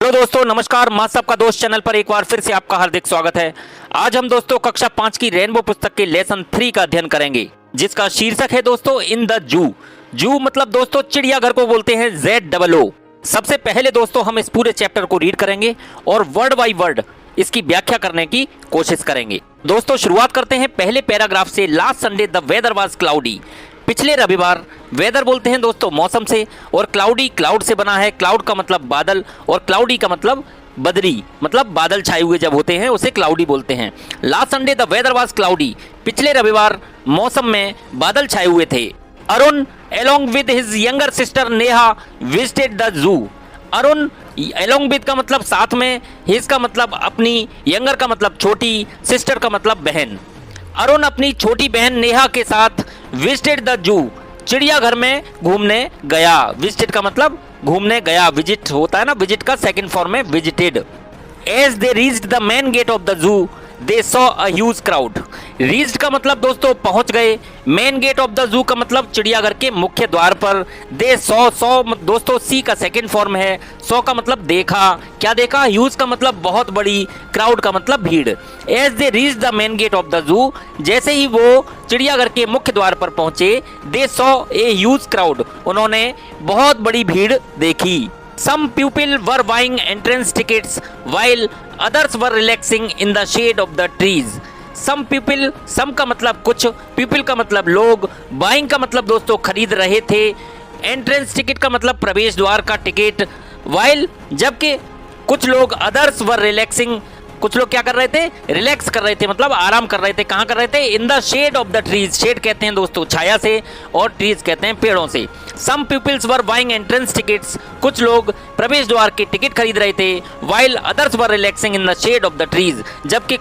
Hello दोस्तों, नमस्कार। मां सबका दोस्त चैनल पर एक बार फिर से आपका हार्दिक स्वागत है। आज हम दोस्तों कक्षा 5 की रेनबो पुस्तक के लेसन 3 का अध्ययन करेंगे, जिसका शीर्षक है दोस्तों इन द जू। जू मतलब दोस्तों चिड़ियाघर को बोलते हैं ZOO। सबसे पहले दोस्तों हम इस पूरे चैप्टर को रीड करेंगे और वर्ड बाय वर्ड इसकी व्याख्या करने की कोशिश करेंगे। दोस्तों शुरुआत करते हैं पहले पैराग्राफ से। Last Sunday the weather was cloudy. पिछले रविवार, वेदर बोलते हैं दोस्तों मौसम से, और क्लाउडी क्लाउड से बना है। क्लाउड का मतलब बादल और क्लाउडी का मतलब बदली, मतलब बादल छाए हुए जब होते हैं उसे क्लाउडी बोलते हैं। Last Sunday the weather was cloudy. पिछले रविवार मौसम में बादल छाए हुए थे। Arun along with his younger sister Neha visited the zoo। Arun along with का मतलब साथ में, his का मतलब अपनी, younger का मतलब छोटी, sister का मतलब बहन। अरुण अपनी छोटी बहन नेहा के साथ विजिटेड द जू, चिड़ियाघर में घूमने गया। विजिटेड का मतलब घूमने गया, विजिट होता है ना, विजिट का सेकंड फॉर्म है visited. As they reached the main gate of the zoo they saw a huge crowd. Reached का मतलब दोस्तों पहुंच गए। मेन गेट ऑफ द जू का मतलब चिड़ियाघर के मुख्य द्वार पर। दे सॉ दोस्तों सी का सेकंड फॉर्म है। सॉ का मतलब देखा, क्या देखा? ह्यूज का मतलब बहुत बड़ी, क्राउड का मतलब भीड़। As they reach the main gate of the zoo, जैसे ही वो चिड़ियाघर के मुख्य द्वार पर पहुंचे, they saw a huge crowd, उन्होंने बहुत बड़ी भीड़ देखी। Some people were buying entrance tickets while others were relaxing in the shade of the trees। Some people, some का मतलब कुछ, people का मतलब लोग, buying का मतलब दोस्तों खरीद रहे थे, entrance ticket का मतलब प्रवेश द्वार का टिकट, while जबकि कुछ लोग others were relaxing, कुछ लोग क्या कर रहे थे? रिलैक्स कर रहे थे, मतलब आराम कर रहे थे। कहाँ कर रहे थे? In the shade of the trees. Shade कहते हैं दोस्तों छाया से, और ट्रीज कहते हैं पेड़ों से। Some peoples were buying entrance tickets, कुछ लोग प्रवेश द्वार के टिकट खरीद रहे थे। While others were relaxing in the shade of the trees, जबकि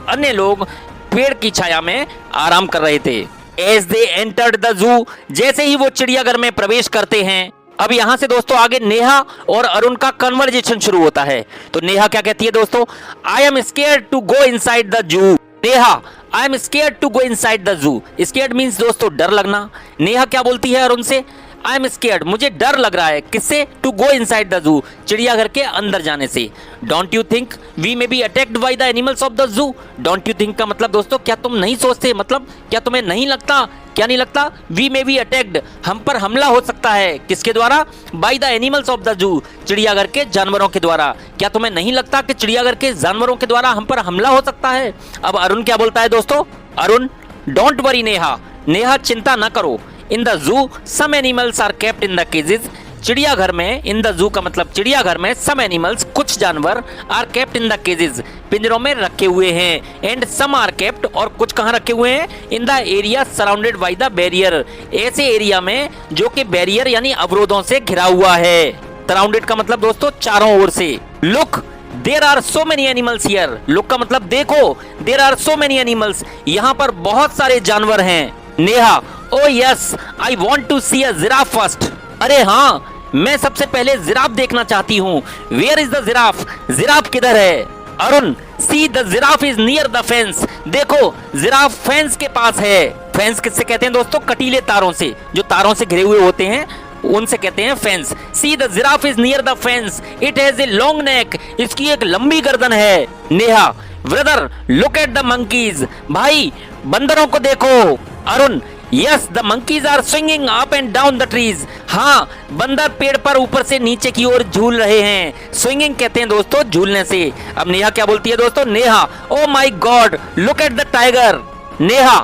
अन्य लोग पेड़ की छाया में आराम कर रहे थे। As they entered the zoo, जैसे ही वो चिड़ियाघर में प्रवेश करते हैं। अब यहां से दोस्तों आगे नेहा और अरुण का कन्वर्जेशन शुरू होता है। तो नेहा क्या कहती है दोस्तों? I am scared to go inside the zoo. Neha, I am scared to go inside the zoo. Scared means दोस्तों डर लगना। नेहा क्या बोलती है अरुण से? आई एम स्केयर्ड, मुझे डर लग रहा है। किससे? टू गो इनसाइड द जू, चिड़ियाघर के अंदर जाने से। Don't you think we may be attacked by the animals of the zoo. Don't you think का मतलब दोस्तों क्या तुम नहीं सोचते, मतलब क्या तुम्हें नहीं लगता, क्या नहीं लगता? वी मे बी अटैक्ड, हम पर हमला हो सकता है। किसके द्वारा? Bye the animals of the जू, चिड़ियाघर के जानवरों के द्वारा। क्या तुम्हें नहीं लगता कि चिड़ियाघर के जानवरों के द्वारा हम पर हमला हो सकता है? अब अरुण क्या बोलता है दोस्तों? अरुण, डोंट वरी नेहा, नेहा चिंता न करो। In the zoo some animals are kept in the cages. चिड़ियाघर में, इन द जू का मतलब चिड़ियाघर में, सम एनिमल्स कुछ जानवर, आर केप्ट इन द केजेस पिंजरों में रखे हुए हैं। एंड सम आर केप्ट, और कुछ कहाँ रखे हुए हैं? In the area surrounded by the barrier, ऐसे एरिया में जो कि बैरियर यानी अवरोधों से घिरा हुआ है। सराउंडेड का मतलब दोस्तों चारों ओर से। Look there are so many animals here. Look का मतलब देखो, there are so many animals, यहाँ पर बहुत सारे जानवर हैं। Neha, oh yes I want to see a giraffe first. अरे हाँ, मैं सबसे पहले जिराफ देखना चाहती हूँ। Where is the giraffe, giraffe किधर है? Arun, see the giraffe is near the fence. देखो जिराफ फेंस के पास है। फेंस किससे कहते हैं दोस्तों? कटीले तारों से, जो तारों से घिरे हुए होते हैं उनसे कहते हैं fence. See the giraffe is near the fence, it has a long neck, इसकी एक लंबी गर्दन है। Neha, brother look at the monkeys. भाई बंदरों को देखो। Arun, yes the monkeys are swinging up and down the trees. हाँ, बंदर पेड़ पर ऊपर से नीचे की ओर झूल रहे हैं। स्विंगिंग कहते हैं दोस्तों झूलने से। अब नेहा क्या बोलती है दोस्तों? Neha, oh my God look at the tiger. Neha,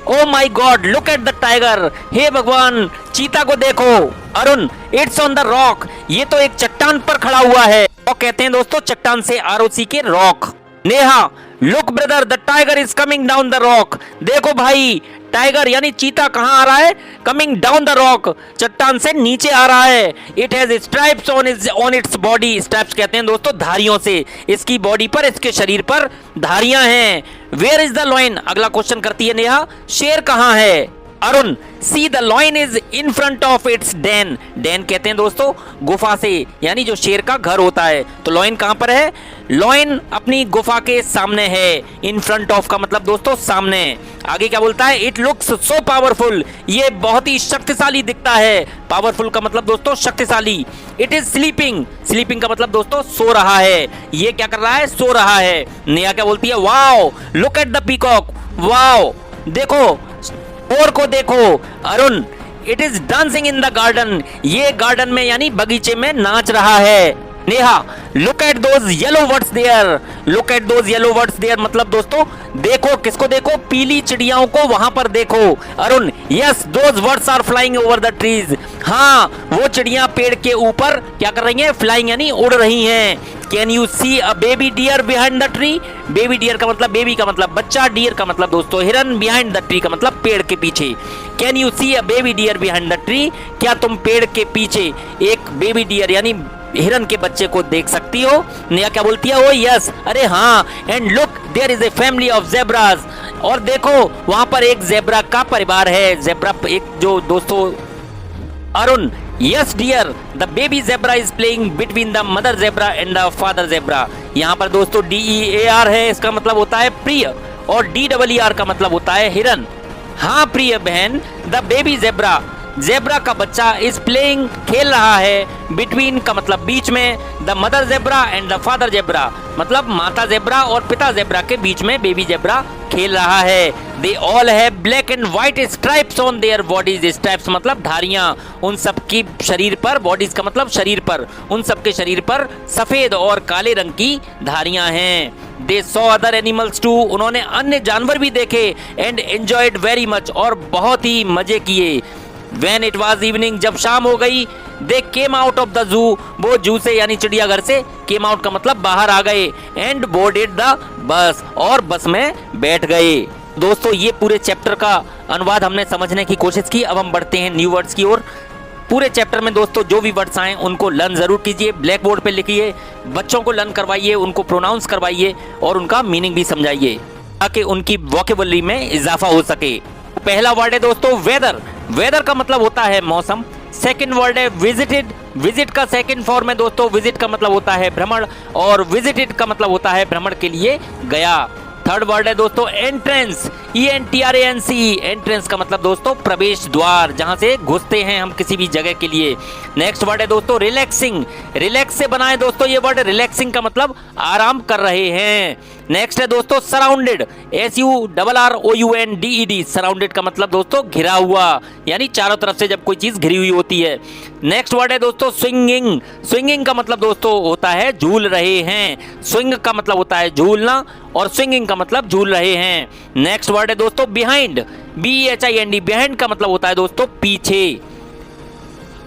oh my God look at the tiger, हे भगवान चीता को देखो। Arun, it's on the rock, ये तो एक चट्टान पर खड़ा हुआ है। और कहते हैं दोस्तों चट्टान से ROC के rock. Neha, look brother the tiger is coming down the rock. देखो भाई टाइगर यानी चीता कहाँ आ रहा है? कमिंग डाउन द रॉक, चट्टान से नीचे आ रहा है। It has stripes on its body. Stripes कहते हैं दोस्तों धारियों से, इसकी बॉडी पर, इसके शरीर पर धारियां हैं। Where is the lion? अगला क्वेश्चन करती है नेहा, शेर कहाँ है? Arun, see the lion is in front of its den. Den कहते हैं दोस्तों गुफा से, यानी जो शेर का घर होता है। तो लॉयन कहां पर है? लॉयन अपनी गुफा के सामने है। इन फ्रंट ऑफ का मतलब दोस्तों सामने। आगे क्या बोलता है? इट लुक्स सो पावरफुल, ये बहुत ही शक्तिशाली दिखता है। पावरफुल का मतलब दोस्तों शक्तिशाली। इट इज स्लीपिंग, स्लीपिंग का मतलब दोस्तों सो रहा है। ये क्या कर रहा है? सो रहा है। नेहा क्या बोलती है? Wow look at the peacock, wow देखो मोर को देखो। Arun, it is dancing in the garden, ये गार्डन में यानी बगीचे में नाच रहा है। Neha, look at those yellow birds there, look at those yellow birds there मतलब दोस्तों देखो, किसको देखो? पीली चिड़ियाओं को वहां पर देखो। Arun, yes those birds are flying over the trees, हाँ वो चिड़ियां पेड़ के ऊपर क्या कर रही हैं? फ्लाइंग यानी उड़ रही हैं। Can you see a baby deer behind the tree? Baby deer का मतलब बेबी का मतलब बच्चा, डियर का मतलब दोस्तों हिरन, बिहाइंड द ट्री का मतलब पेड़ के पीछे। Can you see a baby deer behind the tree? क्या तुम पेड़ के पीछे एक बेबी डियर यानी हिरन के बच्चे को देख सकती हो? नेहा क्या बोलती है? ओ यस, अरे हाँ। And look there is a family of zebras, और देखो वहां पर एक ज़ेब्रा का परिवार है। ज़ेब्रा एक जो दोस्तों Arun, yes dear the baby zebra is playing between the mother zebra and the father zebra. यहाँ पर दोस्तों DEAR है, इसका मतलब होता है प्रिय, और DEER का मतलब होता है हिरन। हाँ प्रिय बहन, द बेबी ज़ेब्रा, ज़ेब्रा का बच्चा इज प्लेइंग खेल रहा है। बिटवीन का मतलब बीच में, the mother zebra and the father zebra मतलब माता ज़ेब्रा और पिता ज़ेब्रा के बीच में बेबी ज़ेब्रा खेल रहा है। They all have black and white stripes on their bodies, stripes मतलब धारियां, उन सबकी शरीर पर, बॉडीज का मतलब शरीर पर, उन सबके शरीर पर सफेद और काले रंग की धारियां हैं। They saw other animals too, उन्होंने अन्य जानवर भी देखे। एंड एंजॉयड वेरी मच, और बहुत ही मजे किए। When it was evening, जब शाम हो गई, they came out of the zoo, वो जू से यानी चिड़ियाघर से, came out का मतलब बाहर आ गए। and boarded the bus, और बस में बैठ गए। दोस्तों ये पूरे चैप्टर का अनुवाद हमने समझने की कोशिश की। अब हम बढ़ते हैं न्यू वर्ड्स की ओर। पूरे चैप्टर में दोस्तों जो भी वर्ड्स आए उनको लर्न जरूर कीजिए, ब्लैक बोर्ड पे लिखिए, बच्चों को लर्न करवाइए, उनको प्रोनाउंस करवाइए और उनका मीनिंग भी समझाइए ताकि उनकी वोकेबुलरी में इजाफा हो सके। पहला वर्ड है दोस्तों वेदर, वेदर का मतलब होता है मौसम। सेकंड वर्ड है विजिटेड, विजिट का सेकंड फॉर्म है दोस्तों, विजिट का मतलब होता है भ्रमण, और विजिटेड का मतलब होता है भ्रमण के लिए गया। थर्ड वर्ड है दोस्तों एंट्रेंस, ENTRANCE, एंट्रेंस का मतलब दोस्तों प्रवेश द्वार, जहां से घुसते हैं हम किसी भी जगह के लिए। नेक्स्ट वर्ड है दोस्तों रिलैक्सिंग, रिलैक्स से बना है दोस्तों ये वर्ड, रिलैक्सिंग का मतलब आराम कर रहे हैं। नेक्स्ट है दोस्तों सराउंडेड, SURROUNDED, सराउंडेड का मतलब दोस्तों घिरा हुआ, यानी चारों तरफ से जब कोई चीज घिरी हुई होती है। नेक्स्ट वर्ड है दोस्तों स्विंगिंग, स्विंगिंग का मतलब दोस्तों होता है झूल रहे हैं। स्विंग का मतलब होता है झूलना और स्विंगिंग का मतलब झूल रहे हैं। नेक्स्ट वर्ड है दोस्तों बिहाइंड, BEHIND, बिहाइंड का मतलब होता है दोस्तों पीछे।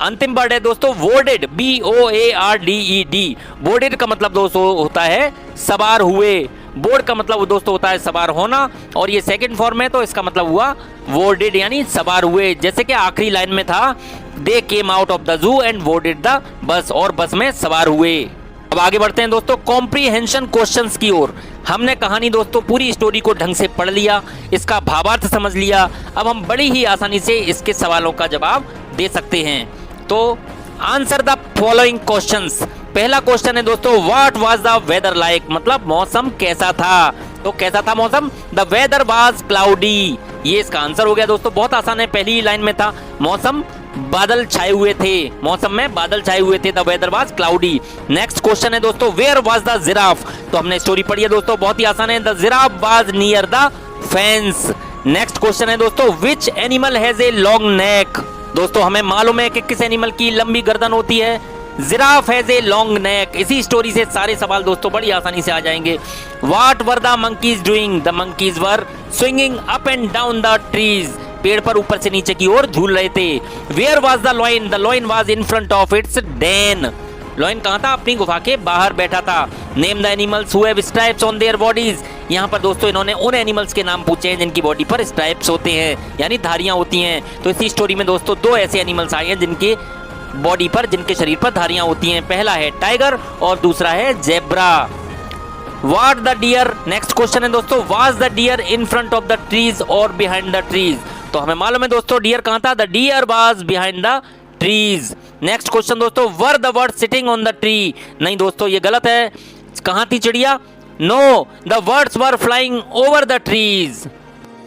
अंतिम वर्ड है दोस्तों बोर्डेड, BOARDED, बोर्डेड का मतलब दोस्तों होता है सवार हुए। बोर्ड का मतलब दोस्तों होता है सवार होना, और ये सेकंड फॉर्म है तो इसका मतलब हुआ बोर्डेड यानी सवार हुए। जैसे कि आखिरी लाइन में था they came out of the zoo and boarded the bus, और बस में सवार हुए। अब आगे बढ़ते हैं दोस्तों कॉम्प्रीहेंशन क्वेश्चंस की ओर। हमने कहानी दोस्तों पूरी स्टोरी को ढंग से पढ़ लिया, इसका भावार्थ समझ लिया। अब हम बड़ी ही आसानी से इसके सवालों का जवाब दे सकते हैं। तो आंसर द फॉलोइंग क्वेश्चंस। पहला क्वेश्चन है दोस्तों what was the weather like, मतलब मौसम कैसा था। तो कैसा था मौसम? द वेदर वाज क्लाउडी, ये इसका आंसर हो गया दोस्तों। बहुत आसान है, पहली ही लाइन में था मौसम बादल छाए हुए थे, मौसम में बादल छाए हुए थे, the weather was cloudy. Next question है दोस्तों वेयर वाज द जिराफ, तो हमने स्टोरी पढ़ी है दोस्तों, बहुत ही आसान है, the giraffe was near the fence. Next question है दोस्तों which animal has a long नेक, दोस्तों हमें मालूम है कि किस एनिमल की लंबी गर्दन होती है, जिराफ हैज ए लॉन्ग नेक। इसी स्टोरी से सारे सवाल दोस्तों बड़ी आसानी से आ जाएंगे। What were the monkeys doing, the monkeys were swinging up and down the trees, पेड़ पर ऊपर से नीचे की ओर झूल रहे थे। Where was the lion, the lion was in front of its den, lion कहाँ था? अपनी गुफा के बाहर बैठा था। Name the animals who have stripes on their bodies, यहाँ पर दोस्तों इन्होंने उन एनिमल्स के नाम पूछे हैं जिनकी बॉडी पर स्ट्राइप्स होते हैं, यानी धारियां होती हैं। तो इसी स्टोरी में दोस्तों दो ऐसे एनिमल्स आए हैं जिनके बॉडी पर, जिनके शरीर पर धारियां होती हैं। पहला है टाइगर और दूसरा है zebra. What the deer, next question है दोस्तों was the deer in front of the trees और बिहाइंड द ट्रीज, तो हमें मालूम है दोस्तों डियर कहाँ था, the deer was behind the trees. Next question दोस्तों, were the bird sitting on the tree, नहीं दोस्तों ये गलत है, कहाँ थी चिड़िया, no the birds were flying over the trees.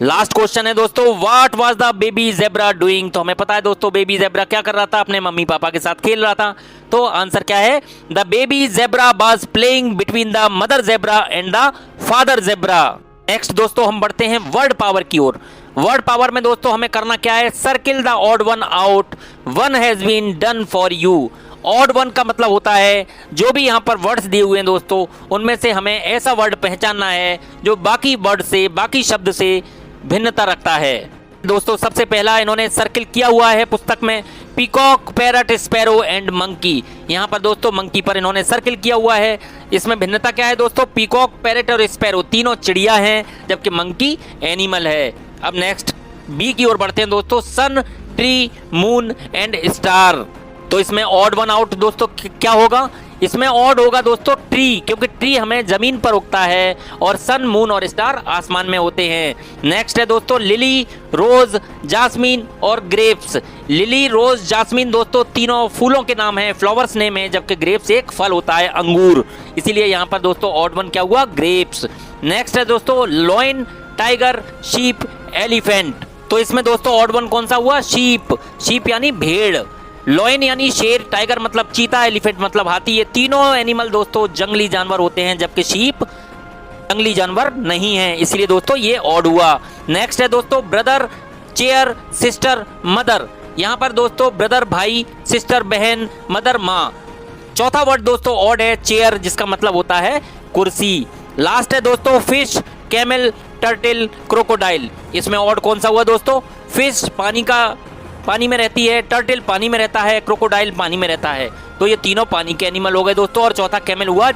Last question है दोस्तों, what was the baby zebra doing, तो हमें पता है दोस्तों बेबी ज़ेब्रा क्या कर रहा था, अपने मम्मी पापा के साथ खेल रहा था। तो आंसर क्या है, the baby zebra was playing between the mother zebra and the father zebra. Next दोस्तों हम बढ़ते हैं वर्ड पावर की ओर। वर्ड पावर में दोस्तों हमें करना क्या है, circle the odd one out, one has been done for you. Odd one का मतलब होता है जो भी यहाँ पर वर्ड्स दिए हुए हैं दोस्तों उनमें से हमें ऐसा वर्ड पहचानना है जो बाकी वर्ड से, बाकी शब्द से भिन्नता रखता है। दोस्तों सबसे पहला इन्होंने सर्किल किया हुआ है पुस्तक में, peacock, parrot, sparrow and monkey. यहाँ पर दोस्तों मंकी पर इन्होंने सर्किल किया हुआ है। इसमें भिन्नता क्या है दोस्तों, पीकॉक, पैरट और स्पैरो तीनों चिड़िया हैं जबकि मंकी एनिमल है। अब नेक्स्ट बी की ओर बढ़ते हैं दोस्तों, सन, ट्री, मून एंड स्टार। तो इसमें ऑड वन आउट दोस्तों क्या होगा, इसमें ऑड होगा दोस्तों ट्री, क्योंकि ट्री हमें जमीन पर उगता है और सन, मून और स्टार आसमान में होते हैं। नेक्स्ट है दोस्तों लिली, रोज, जास्मीन और ग्रेप्स। लिली, रोज, जास्मीन दोस्तों तीनों फूलों के नाम हैं, फ्लावर्स नेम है, जबकि ग्रेप्स एक फल होता है, अंगूर, इसीलिए यहाँ पर दोस्तों ऑड वन क्या हुआ, ग्रेप्स। नेक्स्ट है दोस्तों लॉयन, टाइगर, शीप, एलिफेंट। तो इसमें दोस्तों ऑड वन कौन सा हुआ, शीप। शीप यानी भेड़, लॉयन यानी शेर, टाइगर मतलब चीता, एलिफेंट मतलब हाथी। ये तीनों एनिमल दोस्तों जंगली जानवर होते हैं जबकि शीप जंगली जानवर नहीं है, इसलिए दोस्तों ये ऑड हुआ। नेक्स्ट है दोस्तों ब्रदर, चेयर, सिस्टर, मदर। यहाँ पर दोस्तों ब्रदर भाई, सिस्टर बहन, मदर माँ। चौथा वर्ड दोस्तों ऑड है, चेयर, जिसका मतलब होता है कुर्सी। लास्ट है दोस्तों फिश, कैमल, टर्टल, क्रोकोडाइल। इसमें ऑड कौन सा हुआ दोस्तों, फिश पानी में रहती है, टर्टल पानी में रहता है, क्रोकोडाइल पानी में रहता है। तो ये तीनों पानी के एनिमल हो गए दोस्तों, और चौथा कैमल हुआ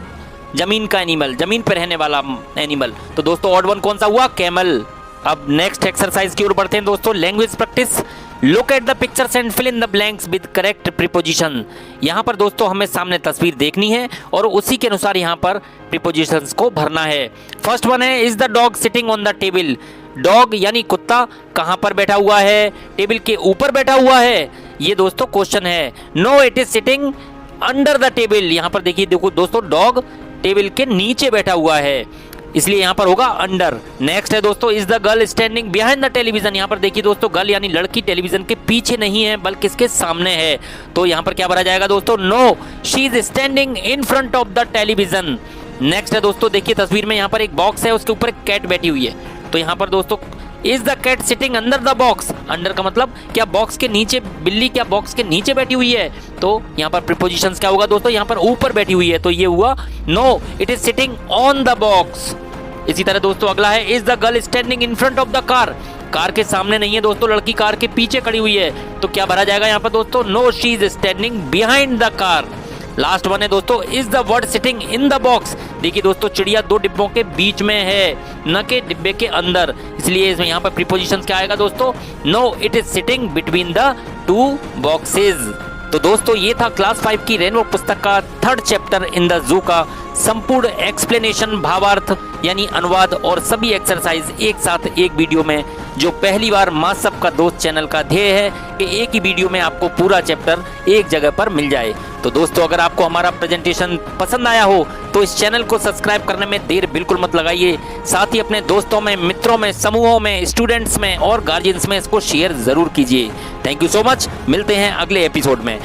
जमीन का एनिमल, जमीन पर रहने वाला एनिमल। तो दोस्तों ऑड वन कौन सा हुआ, कैमल। अब नेक्स्ट एक्सरसाइज की ओर बढ़ते हैं दोस्तों, language practice. Look at the pictures and fill in the blanks with correct preposition. यहाँ पर दोस्तों हमें सामने तस्वीर देखनी है और उसी के अनुसार यहाँ पर प्रीपोजिशंस को भरना है। फर्स्ट वन है, is the dog sitting on the table. Dog यानी कुत्ता कहाँ पर बैठा हुआ है, टेबल के ऊपर बैठा हुआ है, ये दोस्तों क्वेश्चन है। No it is sitting under the table. यहाँ पर देखिए, देखो दोस्तों डॉग टेबल के नीचे बैठा हुआ है, इसलिए यहाँ पर होगा अंडर। नेक्स्ट है दोस्तों, is the girl standing behind the television. यहाँ पर देखिए दोस्तों गर्ल यानी लड़की टेलीविजन के पीछे नहीं है बल्कि इसके सामने है, तो यहाँ पर क्या भरा जाएगा दोस्तों, no she is standing in front of the television. Next है दोस्तों, देखिए तस्वीर में यहाँ पर एक बॉक्स है, उसके ऊपर एक कैट बैठी हुई है, तो यहाँ पर दोस्तों is the cat sitting under the box. Under का मतलब क्या बॉक्स के नीचे, बिल्ली क्या बॉक्स के नीचे बैठी हुई है, तो यहाँ पर प्रीपोजिशंस क्या होगा दोस्तों, यहाँ पर ऊपर बैठी हुई है, तो ये हुआ no it is sitting on the box. इसी तरह दोस्तों अगला है, is the girl standing in front of the car. Car के सामने नहीं है दोस्तों, लड़की कार के पीछे खड़ी हुई है, तो क्या भरा जाएगा यहाँ पर दोस्तों, no she is standing behind the car. Last one है दोस्तों, is the word sitting in the box. देखिए दोस्तों चिड़िया दो डिब्बों के बीच में है, न के डिब्बे के अंदर, इसलिए इसमें यहाँ पर प्रीपोजिशन क्या आएगा दोस्तों, no it is sitting between the two boxes. तो दोस्तों ये था क्लास 5 की रेनबो पुस्तक का 3rd चैप्टर इन द जू का संपूर्ण एक्सप्लेनेशन, भावार्थ यानी अनुवाद और सभी एक्सरसाइज एक साथ एक वीडियो में, जो पहली बार माँ सबका दोस्त चैनल का ध्येय है कि एक ही वीडियो में आपको पूरा चैप्टर एक जगह पर मिल जाए। तो दोस्तों अगर आपको हमारा प्रेजेंटेशन पसंद आया हो तो इस चैनल को सब्सक्राइब करने में देर बिल्कुल मत लगाइए, साथ ही अपने दोस्तों में, मित्रों में, समूहों में, स्टूडेंट्स में और गार्जियंस में इसको शेयर जरूर कीजिए। थैंक यू सो मच, मिलते हैं अगले एपिसोड में।